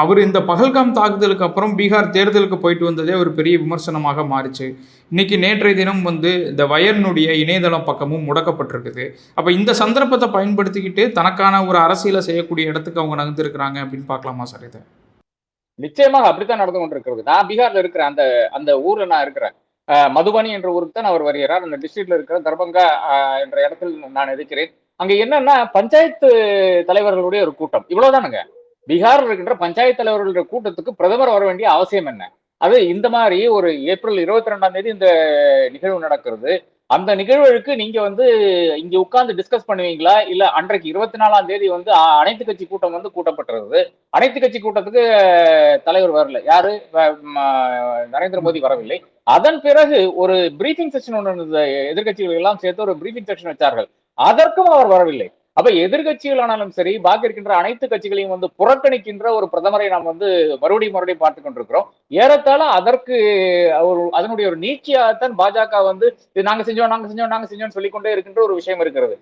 அவர் இந்த பகல்காம் தாக்குதலுக்கு அப்புறம் பீகார் தேர்தலுக்கு போயிட்டு வந்ததே ஒரு பெரிய விமர்சனமாக மாறிச்சு. இன்னைக்கு நேற்றைய தினம் இந்த வயர்னுடைய இணையதளம் பக்கமும் முடக்கப்பட்டிருக்குது. அப்ப இந்த சந்தர்ப்பத்தை பயன்படுத்திக்கிட்டு தனக்கான ஒரு அரசியலை செய்யக்கூடிய இடத்துக்கு அவங்க நகர்ந்திருக்கிறாங்க அப்படின்னு பார்க்கலாமா சார் இதை? நிச்சயமாக அப்படித்தான் நடந்து கொண்டிருக்கிறது. நான் பீகார்ல இருக்கிறேன். அந்த அந்த ஊர்ல நான் இருக்கிறேன். மதுபனி என்ற ஊருக்கு தான் அவர் வருகிறார். அந்த டிஸ்ட்ரிக்ட்ல இருக்கிற தர்பங்கா என்ற இடத்தில் நான் இருக்கிறேன். அங்க என்னன்னா பஞ்சாயத்து தலைவர்களுடைய ஒரு கூட்டம். இவ்வளவுதானுங்க. பீகார்ல இருக்கின்ற பஞ்சாயத்து தலைவர்களுடைய கூட்டத்துக்கு பிரதமர் வர வேண்டிய அவசியம் என்ன? அது இந்த மாதிரி ஒரு ஏப்ரல் 22ஆம் தேதி இந்த நிகழ்வு நடக்கிறது. அந்த நிகழ்வுக்கு நீங்க இங்க உட்கார்ந்து டிஸ்கஸ் பண்ணுவீங்களா? இல்ல அன்றைக்கு 24ஆம் தேதி அனைத்து கட்சி கூட்டம் கூட்டப்பட்டிருந்தது. அனைத்து கட்சி கூட்டத்துக்கு தலைவர் வரல. யாரு? நரேந்திர மோடி வரவில்லை. அதன் பிறகு ஒரு பிரீஃபிங் செஷன் ஒன்று இருந்தது. எதிர்கட்சிகள் எல்லாம் சேர்த்து ஒரு பிரீஃபிங் செஷன் வச்சார்கள். அதற்கும் அவர் வரவில்லை. அப்ப எதிர்கட்சிகளானாலும் சரி, பாக்கி இருக்கின்ற அனைத்து கட்சிகளையும் புறக்கணிக்கின்ற ஒரு பிரதமரை நாம் மறுபடியும் பார்த்துக் கொண்டிருக்கிறோம். ஏறத்தாழ அதற்கு அதனுடைய ஒரு நீட்சியாகத்தான் பாஜக நாங்க செஞ்சோம் சொல்லிக்கொண்டே இருக்கின்ற ஒரு விஷயம் இருக்கிறது.